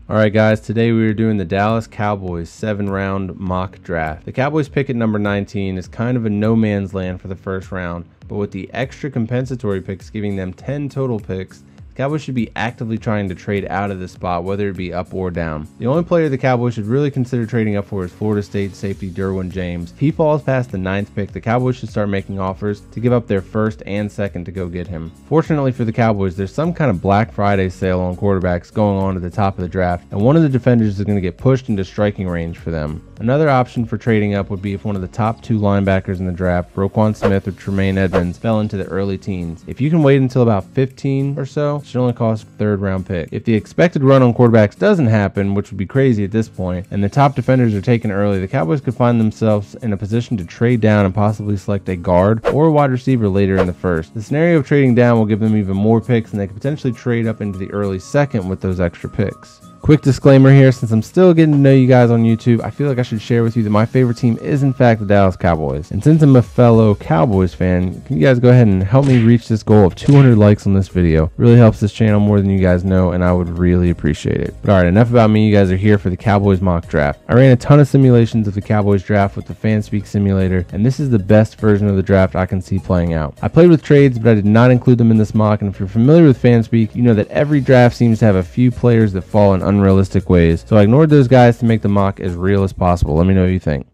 Alright guys, today we are doing the Dallas Cowboys 7-round mock draft. The Cowboys pick at number 19 is kind of a no man's land for the first round, but with the extra compensatory picks giving them 10 total picks, the Cowboys should be actively trying to trade out of this spot, whether it be up or down. The only player the Cowboys should really consider trading up for is Florida State safety Derwin James. If he falls past the 9th pick, the Cowboys should start making offers to give up their 1st and 2nd to go get him. Fortunately for the Cowboys, there's some kind of Black Friday sale on quarterbacks going on at the top of the draft, and one of the defenders is going to get pushed into striking range for them. Another option for trading up would be if one of the top 2 linebackers in the draft, Roquan Smith or Tremaine Edmonds, fell into the early teens. If you can wait until about 15 or so, it should only cost a 3rd round pick. If the expected run on quarterbacks doesn't happen, which would be crazy at this point, and the top defenders are taken early, the Cowboys could find themselves in a position to trade down and possibly select a guard or a wide receiver later in the 1st. The scenario of trading down will give them even more picks, and they could potentially trade up into the early 2nd with those extra picks. Quick disclaimer here, since I'm still getting to know you guys on YouTube, I feel like I should share with you that my favorite team is in fact the Dallas Cowboys. And since I'm a fellow Cowboys fan, can you guys go ahead and help me reach this goal of 200 likes on this video? It really helps this channel more than you guys know, and I would really appreciate it. But alright, enough about me. You guys are here for the Cowboys mock draft. I ran a ton of simulations of the Cowboys draft with the FanSpeak simulator, and this is the best version of the draft I can see playing out. I played with trades, but I did not include them in this mock, and if you're familiar with FanSpeak, you know that every draft seems to have a few players that fall in unrealistic ways, so I ignored those guys to make the mock as real as possible. Let me know what you think.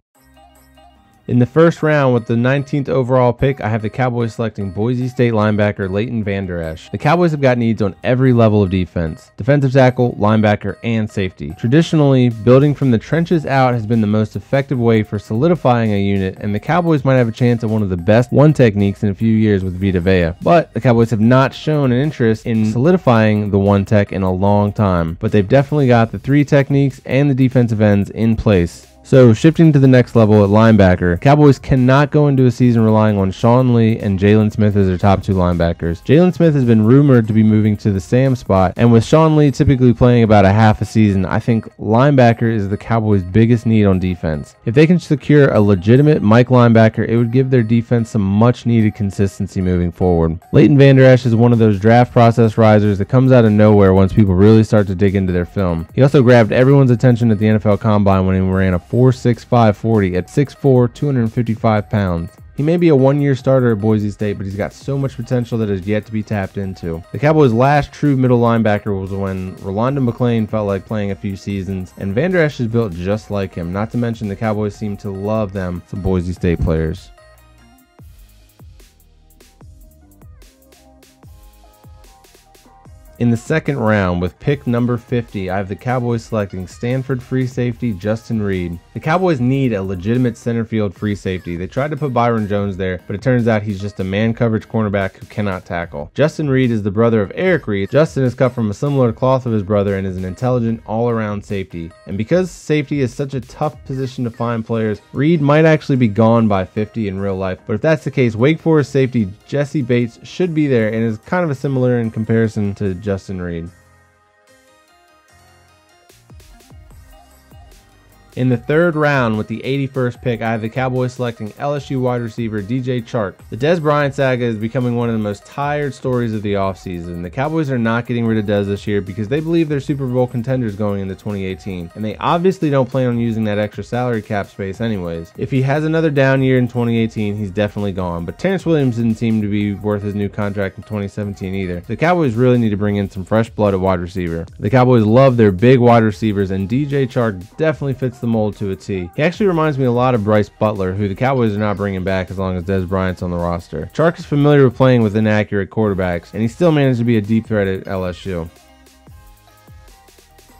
In the first round, with the 19th overall pick, I have the Cowboys selecting Boise State linebacker Leighton Vander Esch. The Cowboys have got needs on every level of defense: defensive tackle, linebacker, and safety. Traditionally, building from the trenches out has been the most effective way for solidifying a unit, and the Cowboys might have a chance at one of the best one techniques in a few years with Vita Vea. But the Cowboys have not shown an interest in solidifying the one tech in a long time, but they've definitely got the 3 techniques and the defensive ends in place. So, shifting to the next level at linebacker, Cowboys cannot go into a season relying on Sean Lee and Jalen Smith as their top 2 linebackers. Jalen Smith has been rumored to be moving to the Sam spot, and with Sean Lee typically playing about a half a season, I think linebacker is the Cowboys' biggest need on defense. If they can secure a legitimate Mike linebacker, it would give their defense some much needed consistency moving forward. Leighton Vander Esch is one of those draft process risers that comes out of nowhere once people really start to dig into their film. He also grabbed everyone's attention at the NFL Combine when he ran a 4.65 40 at 6'4", 255 pounds. He may be a one-year starter at Boise State, but he's got so much potential that is yet to be tapped into. The Cowboys' last true middle linebacker was when Rolando McClain felt like playing a few seasons, and Vander Esch is built just like him. Not to mention the Cowboys seem to love them some Boise State players. In the 2nd round, with pick number 50, I have the Cowboys selecting Stanford free safety Justin Reid. The Cowboys need a legitimate center field free safety. They tried to put Byron Jones there, but it turns out he's just a man coverage cornerback who cannot tackle. Justin Reid is the brother of Eric Reid. Justin is cut from a similar cloth of his brother and is an intelligent all-around safety. And because safety is such a tough position to find players, Reid might actually be gone by 50 in real life. But if that's the case, Wake Forest safety Jesse Bates should be there and is kind of a similar in comparison to Justin Reid. In the 3rd round, with the 81st pick, I have the Cowboys selecting LSU wide receiver D.J Chark. The Dez Bryant saga is becoming one of the most tired stories of the offseason. The Cowboys are not getting rid of Dez this year because they believe they're Super Bowl contenders going into 2018, and they obviously don't plan on using that extra salary cap space anyways. If he has another down year in 2018, he's definitely gone, but Terrence Williams didn't seem to be worth his new contract in 2017 either. The Cowboys really need to bring in some fresh blood at wide receiver. The Cowboys love their big wide receivers, and D.J Chark definitely fits the mold to a T. He actually reminds me a lot of Bryce Butler, who the Cowboys are not bringing back as long as Dez Bryant's on the roster. Chark is familiar with playing with inaccurate quarterbacks, and he still managed to be a deep threat at LSU.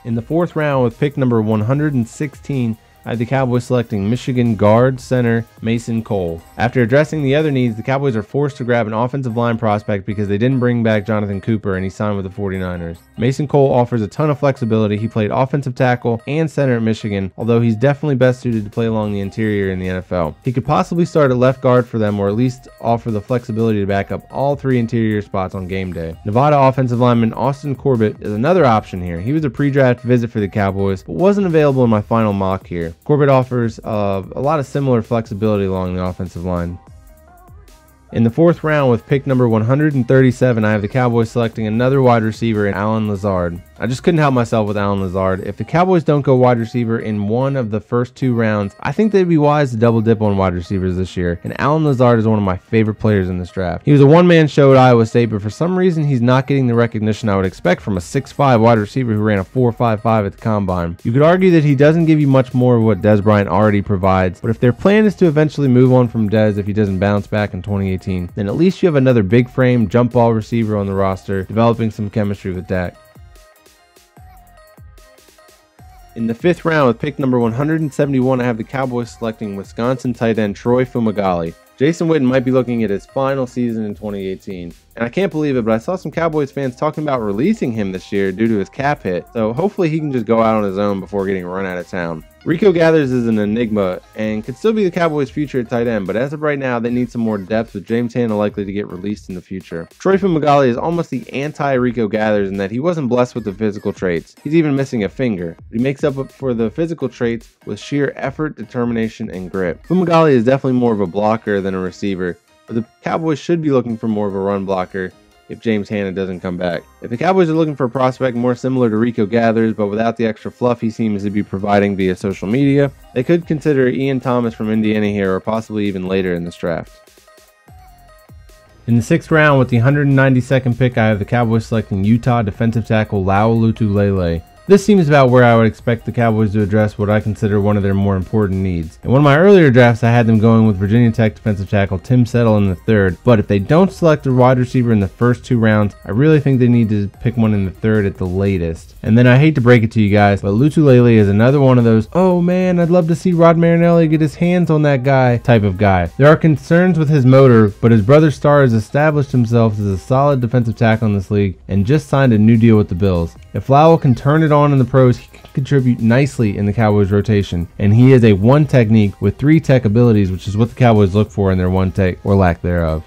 In the 4th round, with pick number 116, I had the Cowboys selecting Michigan guard center Mason Cole. After addressing the other needs, the Cowboys are forced to grab an offensive line prospect because they didn't bring back Jonathan Cooper and he signed with the 49ers. Mason Cole offers a ton of flexibility. He played offensive tackle and center at Michigan, although he's definitely best suited to play along the interior in the NFL. He could possibly start at left guard for them, or at least offer the flexibility to back up all 3 interior spots on game day. Nevada offensive lineman Austin Corbett is another option here. He was a pre-draft visit for the Cowboys, but wasn't available in my final mock here. Corbett offers a lot of similar flexibility along the offensive line. In the 4th round, with pick number 137, I have the Cowboys selecting another wide receiver in Allen Lazard. I just couldn't help myself with Allen Lazard. If the Cowboys don't go wide receiver in one of the first 2 rounds, I think they'd be wise to double dip on wide receivers this year, and Allen Lazard is one of my favorite players in this draft. He was a one-man show at Iowa State, but for some reason he's not getting the recognition I would expect from a 6'5 wide receiver who ran a 4.55 at the combine. You could argue that he doesn't give you much more of what Dez Bryant already provides, but if their plan is to eventually move on from Dez if he doesn't bounce back in 2018, then at least you have another big frame jump ball receiver on the roster, developing some chemistry with Dak. In the 5th round with pick number 171, I have the Cowboys selecting Wisconsin tight end Troy Fumagalli. Jason Witten might be looking at his final season in 2018. And I can't believe it, but I saw some Cowboys fans talking about releasing him this year due to his cap hit. So hopefully he can just go out on his own before getting run out of town. Rico Gathers is an enigma and could still be the Cowboys' future at tight end, but as of right now, they need some more depth with James Hanna likely to get released in the future. Troy Fumagalli is almost the anti-Rico Gathers in that he wasn't blessed with the physical traits. He's even missing a finger. But he makes up for the physical traits with sheer effort, determination, and grit. Fumagalli is definitely more of a blocker than a receiver, but the Cowboys should be looking for more of a run blocker if James Hanna doesn't come back. If the Cowboys are looking for a prospect more similar to Rico Gathers, but without the extra fluff he seems to be providing via social media, they could consider Ian Thomas from Indiana here, or possibly even later in this draft. In the 6th round with the 192nd pick, I have the Cowboys selecting Utah defensive tackle Lotulelei. This seems about where I would expect the Cowboys to address what I consider one of their more important needs. In one of my earlier drafts, I had them going with Virginia Tech defensive tackle Tim Settle in the 3rd, but if they don't select a wide receiver in the first 2 rounds, I really think they need to pick one in the 3rd at the latest. And then I hate to break it to you guys, but Lotulelei is another one of those, oh man, I'd love to see Rod Marinelli get his hands on that guy type of guy. There are concerns with his motor, but his brother Starr has established himself as a solid defensive tackle in this league and just signed a new deal with the Bills. If Lowell can turn it on in the pros, he can contribute nicely in the Cowboys rotation, and he is a 1 technique with 3 tech abilities, which is what the Cowboys look for in their 1 tech or lack thereof.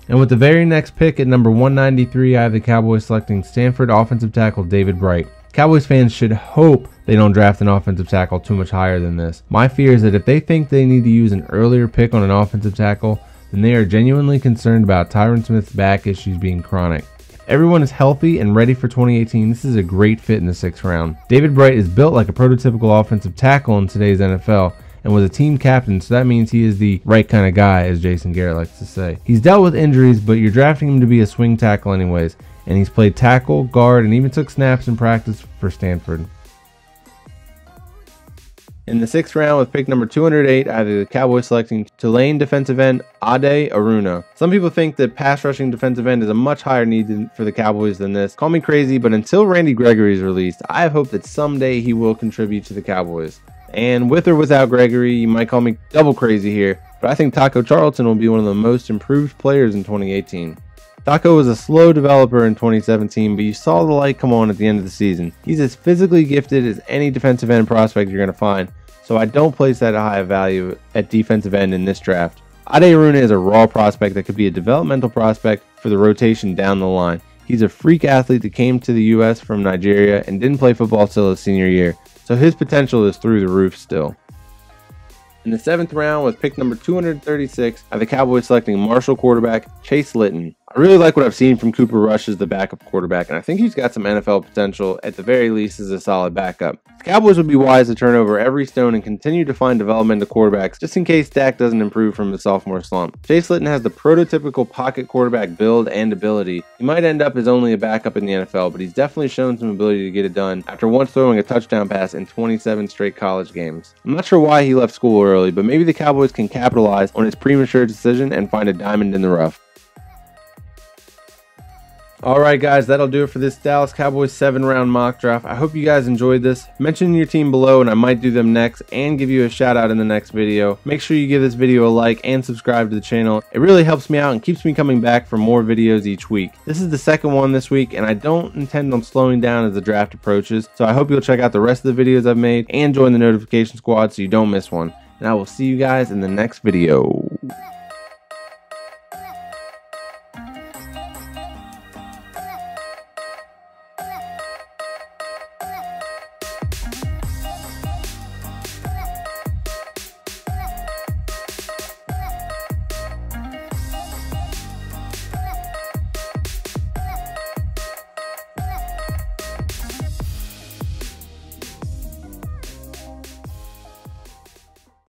And with the very next pick at number 193, I have the Cowboys selecting Stanford offensive tackle David Bright. Cowboys fans should hope they don't draft an offensive tackle too much higher than this. My fear is that if they think they need to use an earlier pick on an offensive tackle, then they are genuinely concerned about Tyron Smith's back issues being chronic. Everyone is healthy and ready for 2018. This is a great fit in the 6th round. David Bright is built like a prototypical offensive tackle in today's NFL and was a team captain, so that means he is the right kind of guy, as Jason Garrett likes to say. He's dealt with injuries, but you're drafting him to be a swing tackle anyways, and he's played tackle, guard, and even took snaps in practice for Stanford. In the 6th round with pick number 208, I have the Cowboys selecting Tulane defensive end Ade Aruna. Some people think that pass rushing defensive end is a much higher need for the Cowboys than this. Call me crazy, but until Randy Gregory is released, I have hope that someday he will contribute to the Cowboys. And with or without Gregory, you might call me double crazy here, but I think Taco Charlton will be one of the most improved players in 2018. Taco was a slow developer in 2017, but you saw the light come on at the end of the season. He's as physically gifted as any defensive end prospect you're going to find, so I don't place that high of value at defensive end in this draft. Ade Aruna is a raw prospect that could be a developmental prospect for the rotation down the line. He's a freak athlete that came to the US from Nigeria and didn't play football till his senior year, so his potential is through the roof still. In the 7th round with pick number 236, I have the Cowboys selecting Marshall quarterback Chase Litton. I really like what I've seen from Cooper Rush as the backup quarterback, and I think he's got some NFL potential, at the very least as a solid backup. The Cowboys would be wise to turn over every stone and continue to find developmental quarterbacks just in case Dak doesn't improve from his sophomore slump. Chase Litton has the prototypical pocket quarterback build and ability. He might end up as only a backup in the NFL, but he's definitely shown some ability to get it done after once throwing a touchdown pass in 27 straight college games. I'm not sure why he left school early, but maybe the Cowboys can capitalize on his premature decision and find a diamond in the rough. Alright guys, that'll do it for this Dallas Cowboys 7-round mock draft. I hope you guys enjoyed this. Mention your team below and I might do them next and give you a shout out in the next video. Make sure you give this video a like and subscribe to the channel. It really helps me out and keeps me coming back for more videos each week. This is the 2nd one this week and I don't intend on slowing down as the draft approaches, so I hope you'll check out the rest of the videos I've made and join the notification squad so you don't miss one. And I will see you guys in the next video.